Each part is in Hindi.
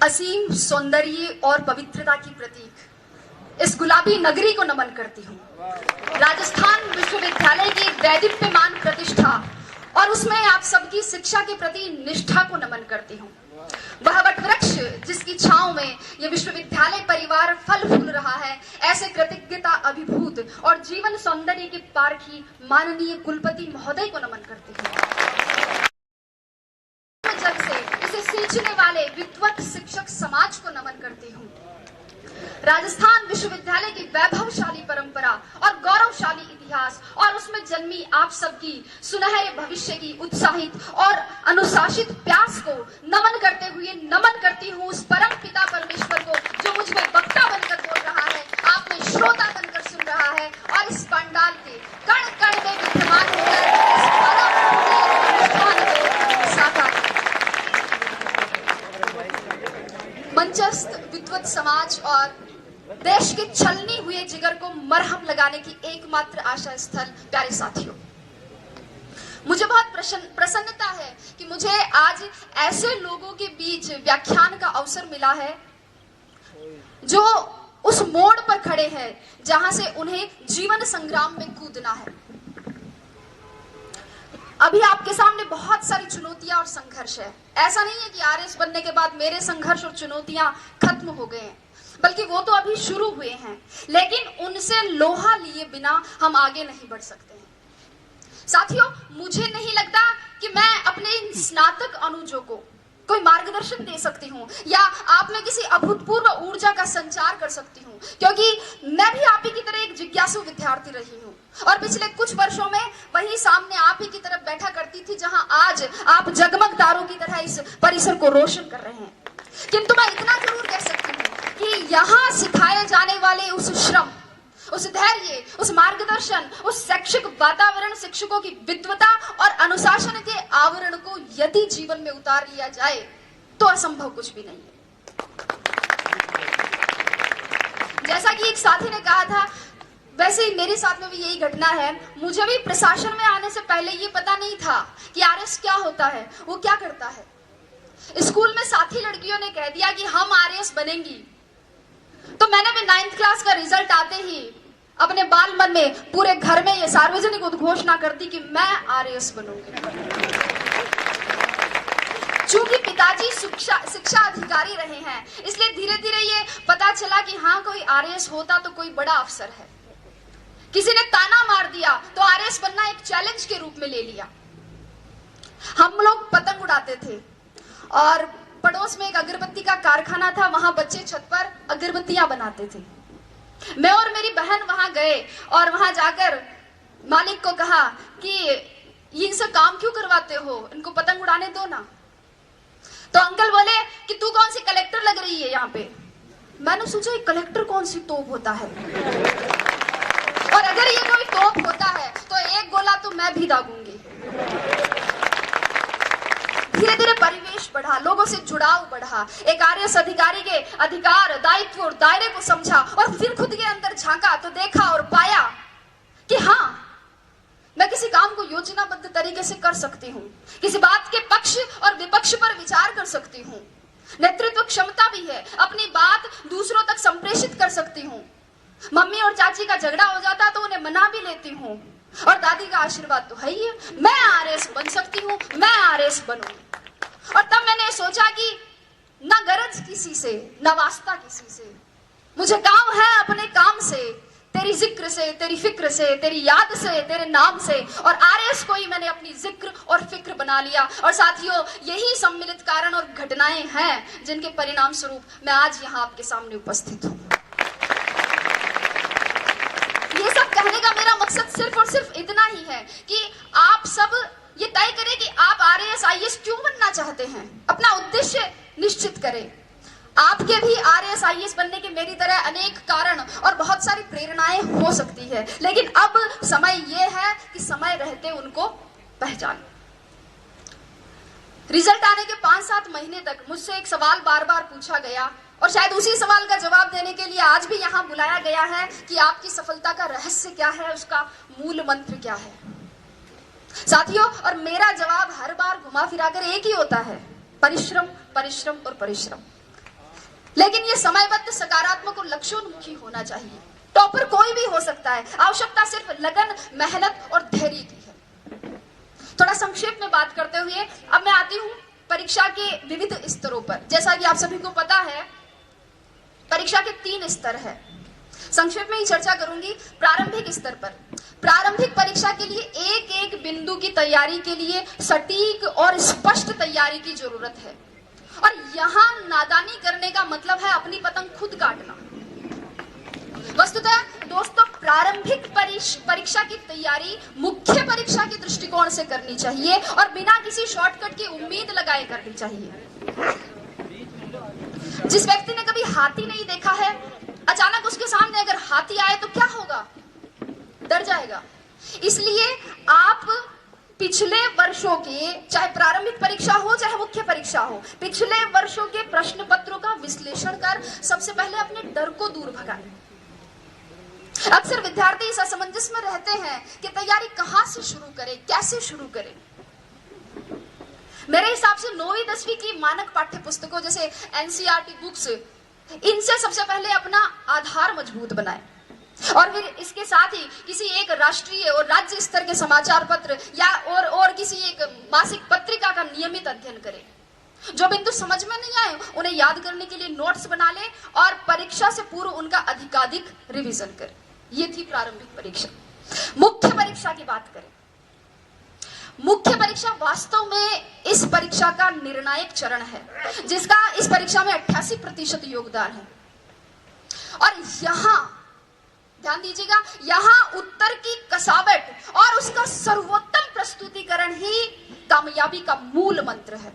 असीम सौंदर्य और पवित्रता की प्रतीक इस गुलाबी नगरी को नमन करती हूँ। राजस्थान विश्वविद्यालय की वैदिप्यमान प्रतिष्ठा और उसमें आप सबकी शिक्षा के प्रति निष्ठा को नमन करती हूँ। वह वटवृक्ष जिसकी छांव में यह विश्वविद्यालय परिवार फल फूल रहा है, ऐसे कृतज्ञता अभिभूत और जीवन सौंदर्य के पारखी माननीय कुलपति महोदय को नमन करती हूँ। जग से इसे सींचने वाले विद्वत शिक्षक समाज को नमन करती हूँ। राजस्थान विश्वविद्यालय की वैभवशाली परंपरा और गौरवशाली इतिहास और उसमें जन्मी आप सबकी सुनहरे भविष्य की उत्साहित और अनुशासित प्यास को नमन करते हुए नमन करती हूँ उस परम पिता परमेश्वर को जो मुझ में वक्ता बनकर बोल रहा है, आप में श्रोता बनकर सुन रहा है और इस पंडाल के कण कण में विद्यमान होकर इस अनुष्ठान को साकार। मंचस्थ विद्वत समाज और देश के छलनी हुए जिगर को मरहम लगाने की एकमात्र आशा स्थल प्यारे साथियों, मुझे बहुत प्रसन्नता है कि मुझे आज ऐसे लोगों के बीच व्याख्यान का अवसर मिला है जो उस मोड़ पर खड़े हैं जहां से उन्हें जीवन संग्राम में कूदना है। अभी आपके सामने बहुत सारी चुनौतियां और संघर्ष है। ऐसा नहीं है कि आरएस बनने के बाद मेरे संघर्ष और चुनौतियां खत्म हो गए हैं, बल्कि वो तो अभी शुरू हुए हैं, लेकिन उनसे लोहा लिए बिना हम आगे नहीं बढ़ सकते हैं। साथियों, मुझे नहीं लगता कि मैं अपने इन स्नातक अनुजों को कोई मार्गदर्शन दे सकती हूँ या आप में किसी अभूतपूर्व ऊर्जा का संचार कर सकती हूँ, क्योंकि मैं भी आप ही की तरह एक जिज्ञासु विद्यार्थी रही हूँ और पिछले कुछ वर्षों में वही सामने आप ही की तरफ बैठा करती थी जहां आज आप जगमग तारों की तरह इस परिसर को रोशन कर रहे हैं। किंतु मैं इतना जरूर कह सकती हूँ कि यहाँ सिखाए जाने वाले उस श्रम, उस धैर्य, उस मार्गदर्शन, उस शैक्षिक वातावरण, शिक्षकों की विद्वता और अनुशासन के आवरण को यदि जीवन में उतार लिया जाए तो असंभव कुछ भी नहीं है। जैसा कि एक साथी ने कहा था, वैसे ही मेरे साथ में भी यही घटना है। मुझे भी प्रशासन में आने से पहले ये पता नहीं था कि आरएस क्या होता है, वो क्या करता है। स्कूल में साथी लड़कियों ने कह दिया कि हम आरएस बनेंगी, तो मैंने भी 9th क्लास का रिजल्ट आते ही अपने बाल मन में पूरे घर में ये सार्वजनिक उद्घोषणा कर दी कि मैं आरएस बनूंगी। चूंकि पिताजी शिक्षा अधिकारी रहे हैं, इसलिए धीरे धीरे ये पता चला कि हाँ, कोई आरएस होता तो कोई बड़ा अफसर है। किसी ने ताना मार दिया तो आरएस बनना एक चैलेंज के रूप में ले लिया। हम लोग पतंग उड़ाते थे और पड़ोस में एक अगरबत्ती का कारखाना था, वहां बच्चे छत पर अगरबत्तियां बनाते थे। मैं और मेरी बहन वहां गए और वहां जाकर मालिक को कहा कि इनसे काम क्यों करवाते हो, इनको पतंग उड़ाने दो ना। तो अंकल बोले कि तू कौन सी कलेक्टर लग रही है यहाँ पे। मैंने सोचा कलेक्टर कौन सी तोप होता है, और अगर ये कोई तोप होता है तो एक गोला तो मैं भी दागूंगी। धीरे धीरे परिवेश बढ़ा, लोगों से जुड़ाव बढ़ा, एक आरएस अधिकारी के अधिकार, दायित्व और दायरे को समझा और फिर खुद के अंदर झांका तो देखा और पाया कि हाँ, मैं किसी काम को योजनाबद्ध तरीके से कर सकती हूँ, किसी बात के पक्ष और विपक्ष पर विचार कर सकती हूँ, नेतृत्व क्षमता भी है, अपनी बात दूसरों तक संप्रेषित कर सकती हूँ। मम्मी और चाची का झगड़ा हो जाता तो उन्हें मना भी लेती हूँ, और दादी का आशीर्वाद तो है ही है। मैं आरएस बन सकती हूँ, मैं आरएस बनूंगी। और तब मैंने सोचा कि ना गरज किसी से, ना वास्ता किसी से, मुझे काम है अपने काम से, तेरी जिक्र से, तेरी फिक्र से, तेरी याद से, तेरे नाम से। और आरएस को ही मैंने अपनी जिक्र और फिक्र बना लिया। और साथियों, यही सम्मिलित कारण और घटनाएं हैं जिनके परिणाम स्वरूप मैं आज यहाँ आपके सामने उपस्थित हूँ। ये सब कहने का मेरा मकसद सिर्फ और सिर्फ इतना ही है कि आप सब ये तय करें कि आप आरएस आईएएस क्यों बनना चाहते हैं, अपना उद्देश्य निश्चित करें। आपके भी आरएस आईएएस बनने के मेरी तरह अनेक कारण और बहुत सारी प्रेरणाएं हो सकती है, लेकिन अब समय ये है कि समय रहते उनको पहचानें। रिजल्ट आने के 5-7 महीने तक मुझसे एक सवाल बार बार पूछा गया और शायद उसी सवाल का जवाब देने के लिए आज भी यहाँ बुलाया गया है कि आपकी सफलता का रहस्य क्या है, उसका मूल मंत्र क्या है। साथियों, और मेरा जवाब हर बार घुमा फिराकर एक ही होता है परिश्रम, परिश्रम और परिश्रम। लेकिन ये समयबद्ध, सकारात्मक और लक्ष्योन्मुखी होना चाहिए। टॉपर कोई भी हो सकता है, आवश्यकता सिर्फ लगन, मेहनत और धैर्य की है। थोड़ा संक्षेप में बात करते हुए अब मैं आती हूं परीक्षा के विविध स्तरों पर। जैसा कि आप सभी को पता है, परीक्षा के 3 स्तर है। संक्षेप में ही चर्चा करूंगी। प्रारंभिक स्तर पर, प्रारंभिक परीक्षा के लिए एक एक बिंदु की तैयारी के लिए सटीक और स्पष्ट तैयारी की जरूरत है। और यहां नादानी करने का मतलब है अपनी पतंग खुद काटना। वस्तुतः दोस्तों, प्रारंभिक परीक्षा की तैयारी मुख्य परीक्षा के दृष्टिकोण से करनी चाहिए और बिना किसी शॉर्टकट की उम्मीद लगाए करनी चाहिए। जिस व्यक्ति ने कभी हाथी नहीं देखा है, अचानक उसके सामने अगर हाथी आए तो क्या होगा? डर जाएगा। इसलिए आप पिछले वर्षों के, चाहे प्रारंभिक परीक्षा हो चाहे मुख्य परीक्षा हो, पिछले वर्षों के प्रश्न पत्रों का विश्लेषण कर सबसे पहले अपने डर को दूर भगाएं। अक्सर विद्यार्थी इस असमंजस में रहते हैं कि तैयारी कहां से शुरू करें, कैसे शुरू करें। मेरे हिसाब से 9वीं 10वीं की मानक पाठ्य पुस्तकों जैसे एनसीईआरटी बुक्स, इनसे सबसे पहले अपना आधार मजबूत बनाएं और फिर इसके साथ ही किसी एक राष्ट्रीय और राज्य स्तर के समाचार पत्र या और किसी एक मासिक पत्रिका का नियमित अध्ययन करें। जो बिंदु समझ में नहीं आए उन्हें याद करने के लिए नोट्स बना लें और परीक्षा से पूर्व उनका अधिकाधिक रिवीजन करें। ये थी प्रारंभिक परीक्षा। मुख्य परीक्षा की बात करें। मुख्य परीक्षा वास्तव में इस परीक्षा का निर्णायक चरण है, जिसका इस परीक्षा में 88% योगदान है। और यहां ध्यान दीजिएगा, यहां उत्तर की कसावट और उसका सर्वोत्तम प्रस्तुतिकरण ही कामयाबी का मूल मंत्र है।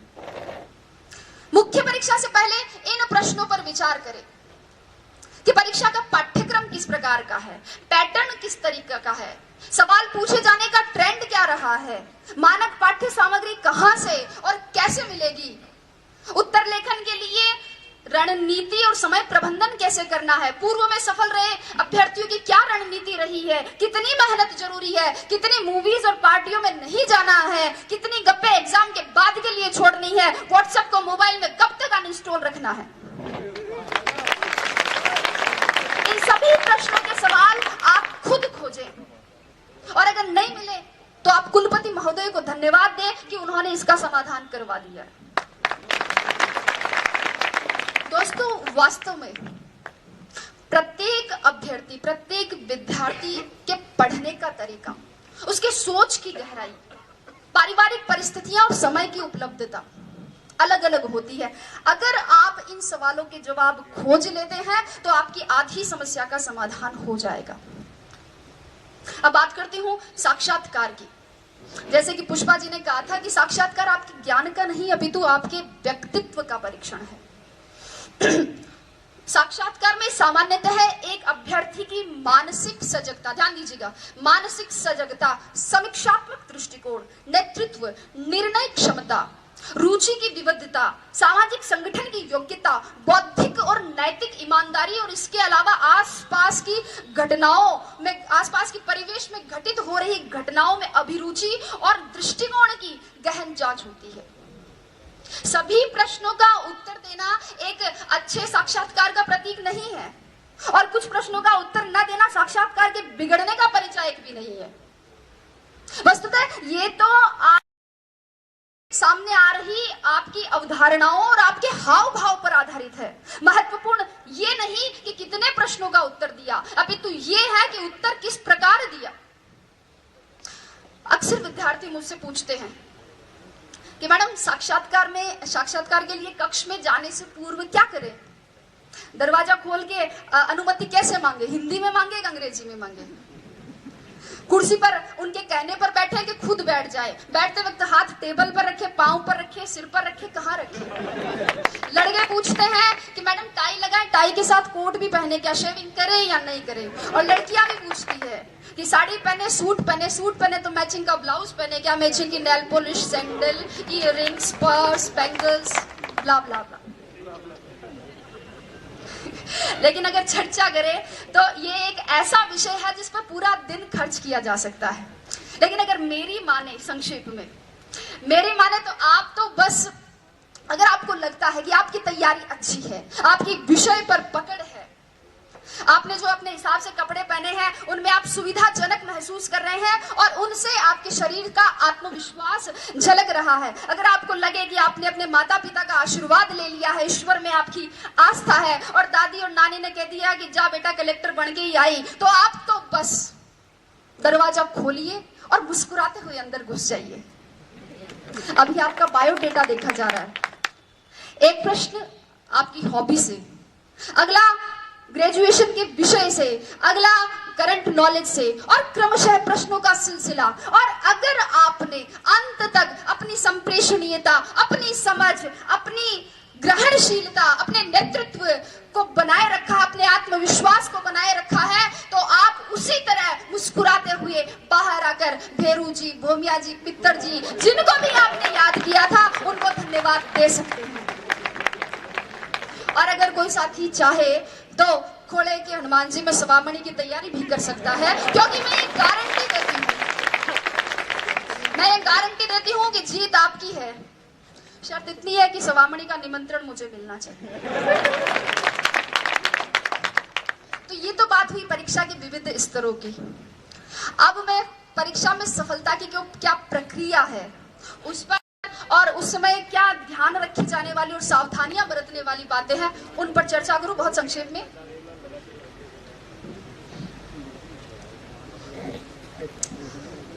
मुख्य परीक्षा से पहले इन प्रश्नों पर विचार करें कि परीक्षा का पाठ्यक्रम किस प्रकार का है, पैटर्न किस तरीके का है, सवाल पूछे जाने का ट्रेंड क्या रहा है, मानक पाठ्य सामग्री कहां से और कैसे मिलेगी, उत्तर लेखन के लिए रणनीति और समय प्रबंधन कैसे करना है, पूर्व में सफल रहे अभ्यर्थियों की क्या रणनीति रही है, कितनी मेहनत जरूरी है, कितनी मूवीज और पार्टियों में नहीं जाना है, कितनी गप्पे एग्जाम के बाद के लिए छोड़नी है, व्हाट्सएप को मोबाइल में कब तक अनइंस्टॉल रखना है। इन सभी प्रश्नों के सवाल आप खुद खोजें और अगर नहीं मिले तो आप कुलपति महोदय को धन्यवाद दें कि उन्होंने इसका समाधान करवा दिया। दोस्तों, वास्तव में प्रत्येक अभ्यर्थी, प्रत्येक विद्यार्थी के पढ़ने का तरीका, उसके सोच की गहराई, पारिवारिक परिस्थितियां और समय की उपलब्धता अलग अलग होती है। अगर आप इन सवालों के जवाब खोज लेते हैं तो आपकी आधी समस्या का समाधान हो जाएगा। अब बात करती हूं साक्षात्कार की। जैसे कि पुष्पा जी ने कहा था कि साक्षात्कार आपके ज्ञान का नहीं अपितु आपके व्यक्तित्व का परीक्षण है। साक्षात्कार में सामान्यतः एक अभ्यर्थी की मानसिक सजगता, ध्यान दीजिएगा, मानसिक सजगता, समीक्षात्मक दृष्टिकोण, नेतृत्व, निर्णय क्षमता, रुचि की विविधता, सामाजिक संगठन की योग्यता, बौद्धिक और नैतिक ईमानदारी और इसके अलावा आसपास की घटनाओं में, आसपास की परिवेश में घटित हो रही घटनाओं में अभिरुचि और दृष्टिकोण की गहन जांच होती है। सभी प्रश्नों का उत्तर देना एक अच्छे साक्षात्कार का प्रतीक नहीं है और कुछ प्रश्नों का उत्तर न देना साक्षात्कार के बिगड़ने का परिचायक भी नहीं है। वस्तुतः ये तो सामने आ रही आपकी अवधारणाओं और आपके हाव भाव पर आधारित है। महत्वपूर्ण ये नहीं कि कितने प्रश्नों का उत्तर दिया, अपितु ये है कि उत्तर किस प्रकार दिया। अक्सर विद्यार्थी मुझसे पूछते हैं कि मैडम साक्षात्कार के लिए कक्ष में जाने से पूर्व क्या करें, दरवाजा खोल के अनुमति कैसे मांगे, हिंदी में मांगे या अंग्रेजी में मांगे, कुर्सी पर उनके कहने पर बैठे कि खुद बैठ जाए, बैठते वक्त हाथ टेबल पर रखे, पांव पर रखे, सिर पर रखे, कहाँ रखे। लड़के पूछते हैं कि मैडम टाई लगाए, टाई के साथ कोट भी पहने, क्या शेविंग करे या नहीं करे। और लड़कियां भी पूछती है कि साड़ी पहने, सूट पहने तो मैचिंग का ब्लाउज पहने, क्या मैचिंग की nail polish, sandal, earrings, purse, bangles, blah blah blah. लेकिन अगर चर्चा करें तो ये एक ऐसा विषय है जिस पर पूरा दिन खर्च किया जा सकता है। लेकिन अगर मेरी माने, संक्षेप में मेरी माने, तो आप तो बस अगर लगता है कि आपकी तैयारी अच्छी है, आपकी विषय पर पकड़ है, आपने जो अपने हिसाब से कपड़े पहने हैं उनमें आप सुविधाजनक महसूस कर रहे हैं और उनसे आपके शरीर का आत्मविश्वास झलक रहा है, अगर आपको लगे कि आपने अपने माता पिता का आशीर्वाद ले लिया है, ईश्वर में आपकी आस्था है और दादी और नानी ने कह दिया कि जा बेटा कलेक्टर बन के ही आई, तो आप तो बस दरवाजा खोलिए और मुस्कुराते हुए अंदर घुस जाइए। अभी आपका बायोडेटा देखा जा रहा है, एक प्रश्न आपकी हॉबी से, अगला ग्रेजुएशन के विषय से, अगला करंट नॉलेज से और क्रमशः प्रश्नों का सिलसिला। और अगर आपने अंत तक अपनी संप्रेषणीयता, अपनी समझ, अपनी ग्रहणशीलता, अपने नेतृत्व को बनाए रखा, अपने आत्मविश्वास को बनाए रखा है, तो आप उसी तरह मुस्कुराते हुए बाहर आकर भेरू जी, भोमिया जी, पित्तर जी, जिनको भी आपने याद किया था, उनको धन्यवाद दे सकते हैं। और अगर कोई साथी चाहे तो खोड़े के हनुमान जी में सवामणि की तैयारी भी कर सकता है, क्योंकि मैं ये गारंटी देती हूँ कि जीत आपकी है। शर्त इतनी है कि सवामणि का निमंत्रण मुझे मिलना चाहिए। तो ये तो बात हुई परीक्षा के विविध स्तरों की। अब मैं परीक्षा में सफलता की क्या प्रक्रिया है उस पर और उस समय क्या ध्यान रखी जाने वाली और सावधानियां बरतने वाली बातें हैं उन पर चर्चा करूं बहुत संक्षेप में।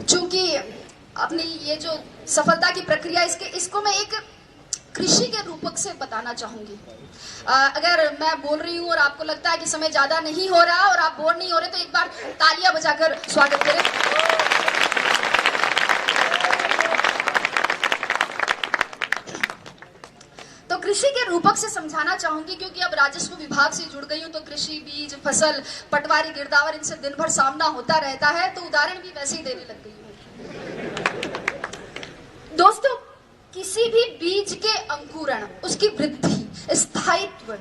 चूंकि अपनी ये जो सफलता की प्रक्रिया इसको मैं एक कृषि के रूपक से बताना चाहूंगी। अगर मैं बोल रही हूं और आपको लगता है कि समय ज्यादा नहीं हो रहा और आप बोर नहीं हो रहे तो एक बार तालियां बजाकर स्वागत करें। तो कृषि के रूपक से समझाना चाहूंगी, क्योंकि अब राजस्व विभाग से जुड़ गई हूं तो कृषि, बीज, फसल, पटवारी, गिरदावर, इनसे दिन भर सामना होता रहता है, तो उदाहरण भी वैसे ही देने लग गई हूं। दोस्तों, किसी भी बीज के अंकुरण, उसकी वृद्धि, स्थायित्व,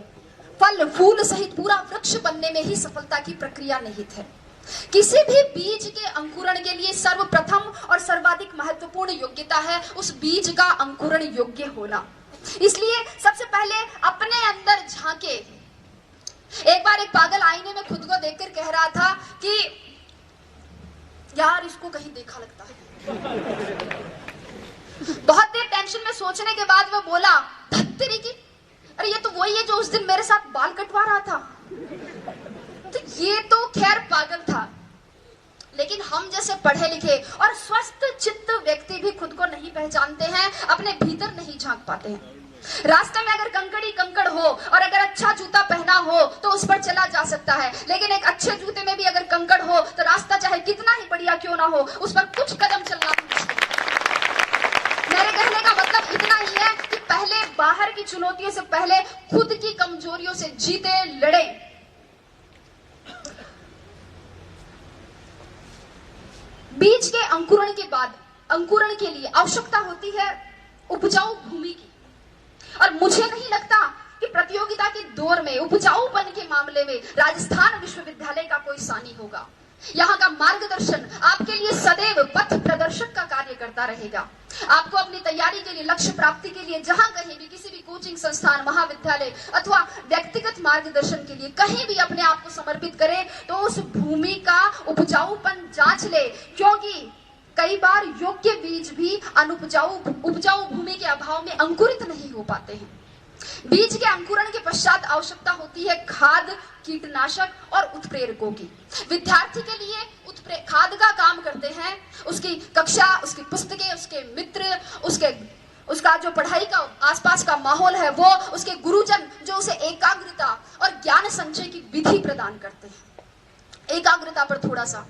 फल फूल सहित पूरा वृक्ष बनने में ही सफलता की प्रक्रिया निहित है। किसी भी बीज के अंकुरण के लिए सर्वप्रथम और सर्वाधिक महत्वपूर्ण योग्यता है उस बीज का अंकुरण योग्य होना। इसलिए सबसे पहले अपने अंदर झांके। एक बार एक पागल आईने में खुद को देखकर कह रहा था कि यार इसको कहीं देखा लगता है। बहुत देर टेंशन में सोचने के बाद वो बोला, धत्तेरी की, अरे ये तो वही है जो उस दिन मेरे साथ बाल कटवा रहा था। तो ये तो खैर पागल था, लेकिन हम जैसे पढ़े लिखे और स्वस्थ चित्त व्यक्ति भी खुद को नहीं पहचानते हैं, अपने भीतर नहीं झांक पाते हैं। रास्ते में अगर कंकड़ी कंकड़ हो और अगर अच्छा जूता पहना हो तो उस पर चला जा सकता है, लेकिन एक अच्छे जूते में भी अगर कंकड़ हो तो रास्ता चाहे कितना ही बढ़िया क्यों ना हो, उस पर कुछ कदम चलना मुश्किल है। मेरे कहने का मतलब इतना ही है कि पहले बाहर की चुनौतियों से पहले खुद की कमजोरियों से जीते, लड़े। बीज के अंकुरण के बाद अंकुरण के लिए आवश्यकता होती है उपजाऊ भूमि की, और मुझे नहीं लगता कि प्रतियोगिता के दौर में उपजाऊपन के मामले में राजस्थान विश्वविद्यालय का कोई सानी होगा। यहाँ का मार्गदर्शन आपके लिए सदैव पथ प्रदर्शक का कार्य करता रहेगा। आपको अपनी तैयारी के लिए, लक्ष्य प्राप्ति के लिए जहां कहीं भी, किसी भी कोचिंग संस्थान, महाविद्यालय अथवा व्यक्तिगत मार्गदर्शन के लिए कहीं भी अपने आप को समर्पित करें तो उस भूमि का उपजाऊपन जांच ले, क्योंकि कई बार योग्य बीज भी उपजाऊ भूमि के अभाव में अंकुरित नहीं हो पाते हैं। बीज के अंकुरण के पश्चात आवश्यकता होती है खाद, कीटनाशक और उत्प्रेरकों की। विद्यार्थी के लिए खाद का काम करते हैं उसकी कक्षा, उसकी पुस्तकें, उसके मित्र, उसका जो पढ़ाई का आसपास का माहौल है वो, उसके गुरुजन जो उसे एकाग्रता और ज्ञान संचय की विधि प्रदान करते हैं। एकाग्रता पर थोड़ा सा,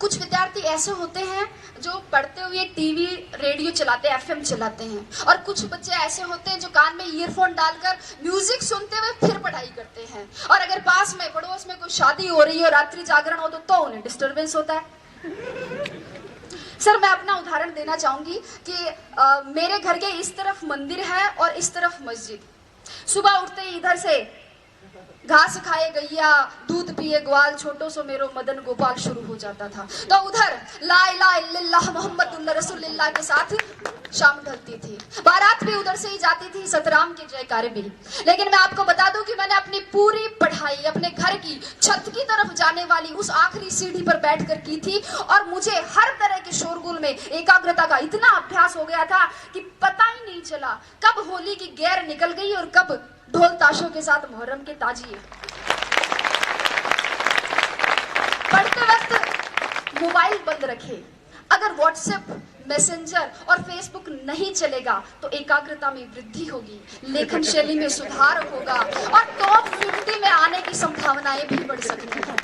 कुछ विद्यार्थी ऐसे होते हैं जो पढ़ते हुए टीवी, रेडियो चलाते हैं, एफएम चलाते हैं, और कुछ बच्चे ऐसे होते हैं जो कान में ईयरफोन डालकर म्यूजिक सुनते हुए फिर पढ़ाई करते हैं। और अगर पास में पड़ोस में कोई शादी हो रही हो, रात्रि जागरण हो तो उन्हें डिस्टरबेंस होता है। सर, मैं अपना उदाहरण देना चाहूंगी कि मेरे घर के इस तरफ मंदिर है और इस तरफ मस्जिद। सुबह उठते ही इधर से घास खाए गैया, दूध पिए ग्वाल, छोटो सो मेरो मदन गोपाल शुरू हो जाता था। तो उधर ला इलाहा इल्लल्लाह मुहम्मदुर रसूलुल्लाह के साथ शाम ढलती थी। बारात भी उधर से ही जाती थी, सतराम के जयकारे भी। लेकिन मैं आपको बता दूं कि मैंने अपनी पूरी पढ़ाई अपने घर की छत की तरफ जाने वाली उस आखिरी सीढ़ी पर बैठकर की थी, और मुझे हर तरह के शोरगुल में एकाग्रता का इतना अभ्यास हो गया था कि पता ही नहीं चला कब होली की गैर निकल गई और कब ढोल ताशों के साथ मुहर्रम के ताजिए। पढ़ते वक्त मोबाइल बंद रखे, अगर व्हाट्सएप, मैसेंजर और फेसबुक नहीं चलेगा तो एकाग्रता में वृद्धि होगी, लेखन शैली में सुधार होगा और टॉप 50 में आने की संभावनाएं भी बढ़ सकती हैं।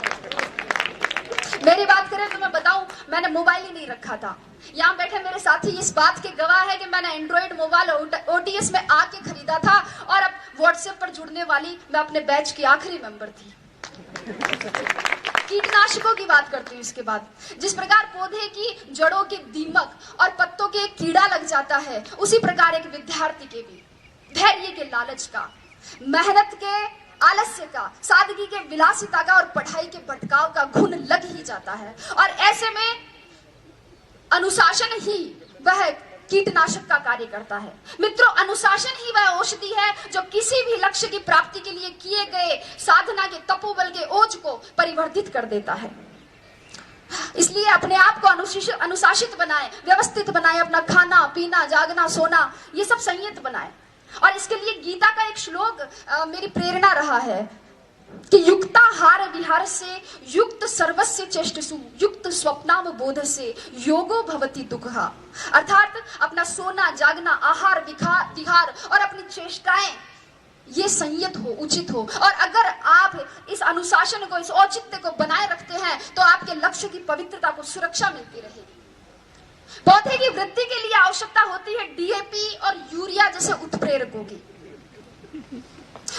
मेरी बात करें तो मैं बताऊं, मैंने मोबाइल ही नहीं रखा था। यहाँ बैठे मेरे साथी इस बात के गवाह है कि मैंने एंड्रॉइड मोबाइल ओटीएस में आके खरीदा था, और अब व्हाट्सएप पर जुड़ने वाली मैं अपने बैच की आखिरी मेंबर थी। कीटनाशकों की बात करती हूँ इसके बाद। जिस प्रकार पौधे की जड़ों के दीमक और पत्तों के कीड़ा लग जाता है, उसी प्रकार एक विद्यार्थी के भी धैर्य के लालच का, मेहनत के आलस्य का, सादगी के विलासिता का और पढ़ाई के भटकाव का घुन लग ही जाता है। और ऐसे में अनुशासन ही वह कीटनाशक का कार्य करता है। मित्रों, अनुशासन ही वह औषधि है जो किसी भी लक्ष्य की प्राप्ति के लिए किए गए साधना के तपोबल के ओज को परिवर्तित कर देता है। इसलिए अपने आप को अनुशासित बनाए, व्यवस्थित बनाए, अपना खाना पीना, जागना, सोना, ये सब संयत बनाए। और इसके लिए गीता का एक श्लोक मेरी प्रेरणा रहा है कि युक्ताहार विहार से युक्त सर्वस्य चेष्टसु युक्त स्वप्नाम बोध से योगो भवति दुःखः। अर्थात अपना सोना, जागना, आहार, विहार और अपनी चेष्टाएं ये संयत हो, उचित हो। और अगर आप इस अनुशासन को, इस औचित्य को बनाए रखते हैं तो आपके लक्ष्य की पवित्रता को सुरक्षा मिलती रहेगी। पौधे की वृद्धि के लिए आवश्यकता होती है डीएपी और यूरिया जैसे उत्प्रेरकों की।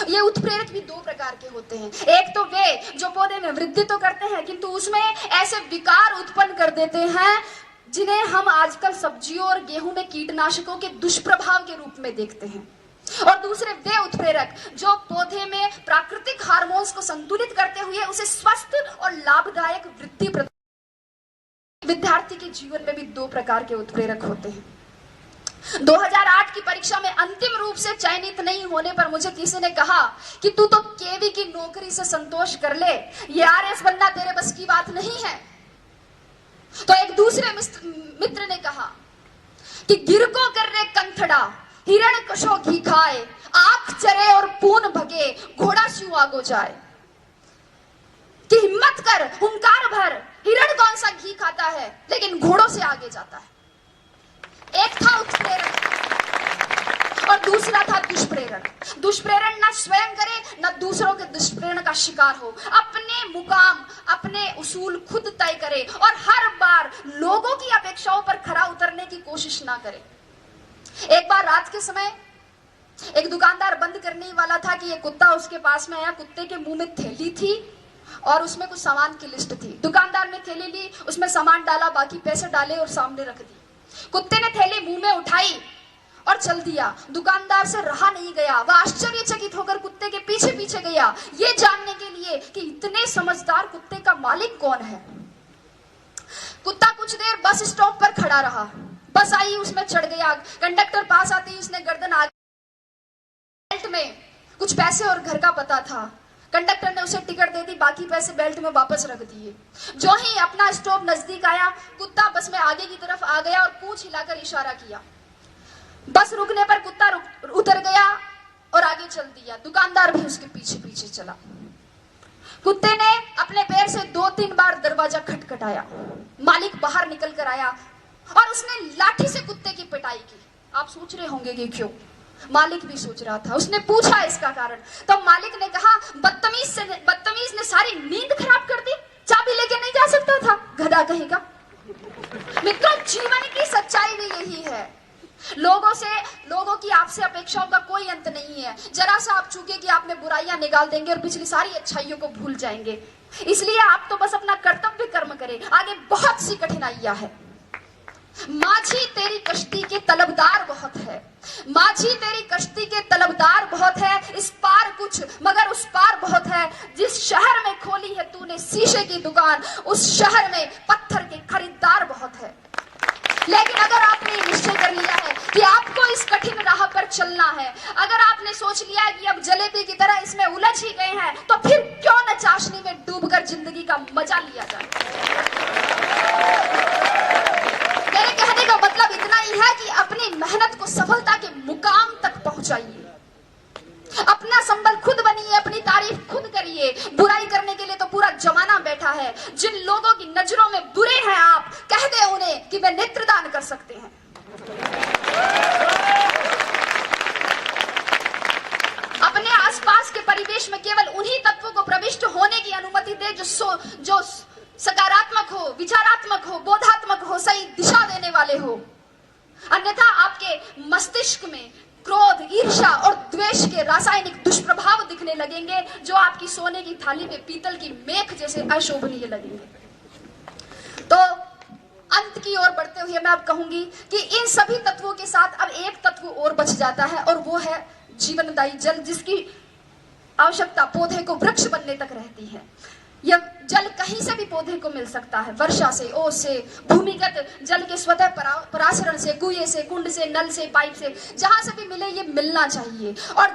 ये उत्प्रेरक भी दो प्रकार के होते हैं। एक तो वे जो पौधे में वृद्धि तो करते हैं किंतु उसमें ऐसे विकार उत्पन्न कर देते हैं जिन्हें हम आजकल सब्जियों और गेहूं में कीटनाशकों के दुष्प्रभाव के रूप में देखते हैं। और दूसरे वे उत्प्रेरक जो पौधे में प्राकृतिक हार्मोन्स को संतुलित करते हुए उसे स्वस्थ और लाभदायक वृद्धि प्रदान। विद्यार्थी के जीवन में भी दो प्रकार के उत्प्रेरक होते हैं। 2008 की परीक्षा में अंतिम रूप से चयनित नहीं होने पर मुझे किसी ने कहा कि तू तो केवी की नौकरी से संतोष कर ले, ये आरएस बनना तेरे बस की बात नहीं है। तो एक दूसरे मित्र ने कहा कि गिर को कर रे कंथड़ा, हिरण कशो घी खाए, आंख चरे और पून भगे, घोड़ा स्यू आगो जाए। कि हिम्मत कर, हुंकार भर, हिरण कौन सा घी खाता है लेकिन घोड़ों से आगे जाता है। एक था उत्प्रेरक और दूसरा था दुष्प्रेरण। दुष्प्रेरण न स्वयं करे न दूसरों के दुष्प्रेरण का शिकार हो, अपने मुकाम, अपने उसूल खुद तय करे और हर बार लोगों की अपेक्षाओं पर खरा उतरने की कोशिश ना करे। एक बार रात के समय एक दुकानदार बंद करने ही वाला था कि एक कुत्ता उसके पास में आया। कुत्ते के मुंह में थैली थी और उसमें कुछ सामान की लिस्ट थी। दुकानदार ने थैली ली, उसमें सामान डाला, बाकी पैसे डाले और सामने रख दी। कुत्ते ने थैली मुंह में उठाई और चल दिया। दुकानदार से रहा नहीं गया, वह आश्चर्यचकित होकर कुत्ते के पीछे पीछे गया, ये जानने के लिए कि इतने समझदार कुत्ते का मालिक कौन है। कुत्ता कुछ देर बस स्टॉप पर खड़ा रहा। बस आई, उसमें चढ़ गया। कंडक्टर पास आते ही उसने गर्दन आगे, बेल्ट में कुछ पैसे और घर का पता था। कंडक्टर ने उसे टिकट दे दी, बाकी पैसे बेल्ट में वापस रख दिए। जो ही अपना स्टॉप नजदीक आया, कुत्ता बस में आगे की तरफ आ गया और पूंछ हिलाकर इशारा किया। बस रुकने पर कुत्ता उतर गया और आगे चल दिया। दुकानदार भी उसके पीछे पीछे चला। कुत्ते ने अपने पैर से 2-3 बार दरवाजा खटखटाया। मालिक बाहर निकल कर आया और उसने लाठी से कुत्ते की पिटाई की। आप सोच रहे होंगे कि क्यों? मालिक भी सोच रहा था। उसने पूछा इसका कारण, तो मालिक ने कहा बदतमीज ने सारी नींद खराब कर दी, चाबी लेके नहीं जा सकता था, गधा कहेगा। मित्रों, जीवन की सच्चाई भी यही है। लोगों की आपसे अपेक्षाओं का कोई अंत नहीं है। जरा सा आप चूके कि आप में बुराइयां निकाल देंगे और पिछली सारी अच्छाइयों को भूल जाएंगे। इसलिए आप तो बस अपना कर्तव्य कर्म करें, आगे बहुत सी कठिनाइयां है। माझी तेरी कश्ती के तलबदार बहुत है, माझी तेरी कश्ती के तलबदार बहुत है, इस पार कुछ मगर उस पार बहुत है। जिस शहर में खोली है तूने शीशे की दुकान, उस शहर में पत्थर के खरीदार बहुत है। लेकिन अगर आपने निश्चय कर लिया है कि आपको इस कठिन राह पर चलना है, अगर आपने सोच लिया है कि अब जलेबी की तरह इसमें उलझ ही गए हैं, तो फिर क्यों न चाशनी में डूबकर जिंदगी का मजा लिया जाए। मेरे कहने का मतलब इतना ही है कि अपनी मेहनत को सफलता के मुकाम तक पहुंचाइए। अपना संबल खुद बनिए, अपनी तारीफ खुद करिए। बुराई करने के लिए तो पूरा जमाना बैठा है। जिन लोगों की नजरों में बुरे हैं आप, कह दे उन्हें कि वे नेत्रदान कर सकते हैं। अपने आसपास के परिवेश में केवल उन्हीं तत्वों को प्रविष्ट होने की अनुमति दे जो सकारात्मक हो, विचारात्मक हो, बोधात्मक हो, सही दिशा देने वाले हो। अन्यथा आपके मस्तिष्क में क्रोध, ईर्ष्या और द्वेष के रासायनिक दुष्प्रभाव दिखने लगेंगे, जो आपकी सोने की थाली में पीतल की मेख जैसे अशोभनीय लगेंगे। तो अंत की ओर बढ़ते हुए मैं अब कहूंगी कि इन सभी तत्वों के साथ अब एक तत्व और बच जाता है, और वो है जीवनदायी जल, जिसकी आवश्यकता पौधे को वृक्ष बनने तक रहती है। यह जल कहीं से भी पौधे को मिल सकता है, वर्षा से, ओस से, भूमिगत जल के स्वतः परासरण से, कुएं से, कुंड से, नल से, पाइप से, जहां से भी मिले ये मिलना चाहिए। और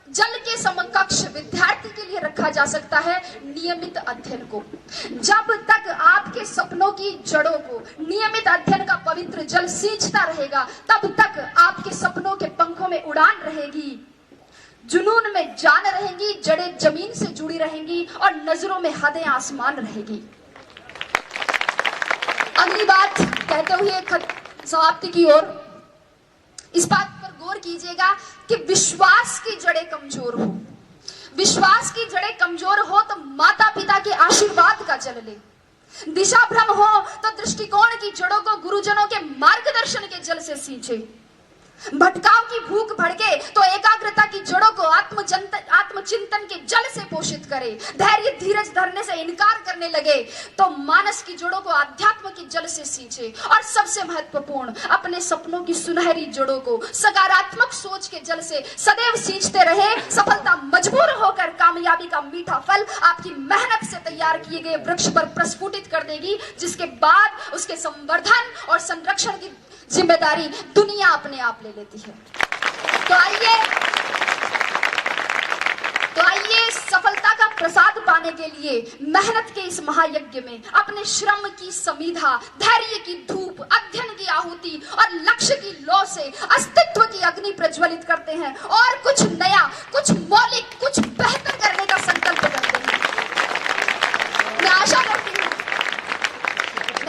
जल के समकक्ष विद्यार्थी के लिए रखा जा सकता है नियमित अध्ययन को। जब तक आपके सपनों की जड़ों को नियमित अध्ययन का पवित्र जल सींचता रहेगा, तब तक आपके सपनों के पंखों में उड़ान रहेगी, जुनून में जान रहेंगी, जड़ें जमीन से जुड़ी रहेंगी और नजरों में हदें आसमान रहेगी। अगली बात कहते हुए समाप्ति की ओर, इस बात पर गौर कीजिएगा कि विश्वास की जड़ें कमजोर हो। विश्वास की जड़ें कमजोर हो तो माता पिता के आशीर्वाद का जल ले। दिशा भ्रम हो तो दृष्टिकोण की जड़ों को गुरुजनों के मार्गदर्शन के जल से सींचे। भटकाव की भूख भड़के तो एकाग्रता की जड़ों को आत्मचिंतन के जल से पोषित करे। धैर्य धीरज धरने से इनकार करने लगे तो मानस की जड़ों को अध्यात्म के जल से सींचे। और सबसे महत्वपूर्ण, अपने सपनों की सुनहरी जड़ों को सकारात्मक सोच के जल से सदैव सींचते रहे। सफलता मजबूर होकर कामयाबी का मीठा फल आपकी मेहनत से तैयार किए गए वृक्ष पर प्रस्फुटित कर देगी, जिसके बाद उसके संवर्धन और संरक्षण की जिम्मेदारी दुनिया अपने आप ले लेती है। तो आइए सफलता का प्रसाद पाने के लिए मेहनत के इस महायज्ञ में अपने श्रम की समीधा, धैर्य की धूप, अध्ययन की आहुति और लक्ष्य की लौ से अस्तित्व की अग्नि प्रज्वलित करते हैं और कुछ नया, कुछ मौलिक, कुछ बेहतर करने का संकल्प करते हैं। मैं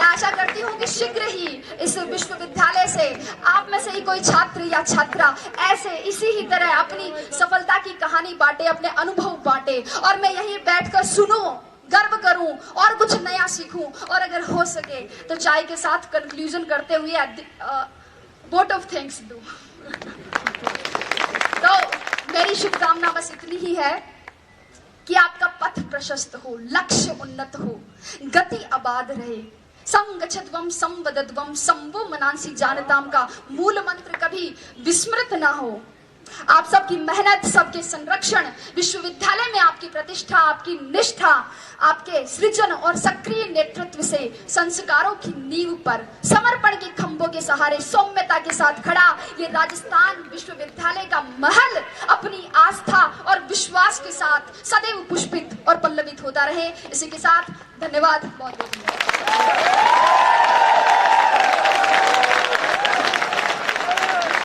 आशा करती हूँ कि शीघ्र ही इस विश्वविद्यालय से आप में से ही कोई छात्र या छात्रा ऐसे इसी ही तरह अपनी सफलता की कहानी बांटे, अपने अनुभव बांटे, और मैं यहीं बैठकर सुनूं, गर्व करूं और कुछ नया सीखूं, और अगर हो सके तो चाय के साथ कंक्लूजन करते हुए वोट ऑफ थैंक्स दूं। तो मेरी शुभकामना बस इतनी ही है कि आपका पथ प्रशस्त हो, लक्ष्य उन्नत हो, गति आबाद रहे। संगच्छध्वम संवदध्वम संवो मनांसी जानताम का मूल मंत्र कभी विस्मृत ना हो। आप सबकी मेहनत, सबके संरक्षण, विश्वविद्यालय में आपकी प्रतिष्ठा, आपकी निष्ठा, आपके सृजन और सक्रिय नेतृत्व से संस्कारों की नींव पर समर्पण के खंभों के सहारे सौम्यता के साथ खड़ा ये राजस्थान विश्वविद्यालय का महल अपनी आस्था और विश्वास के साथ सदैव पुष्पित और पल्लवित होता रहे। इसी के साथ धन्यवाद, बहुत बहुत धन्यवाद।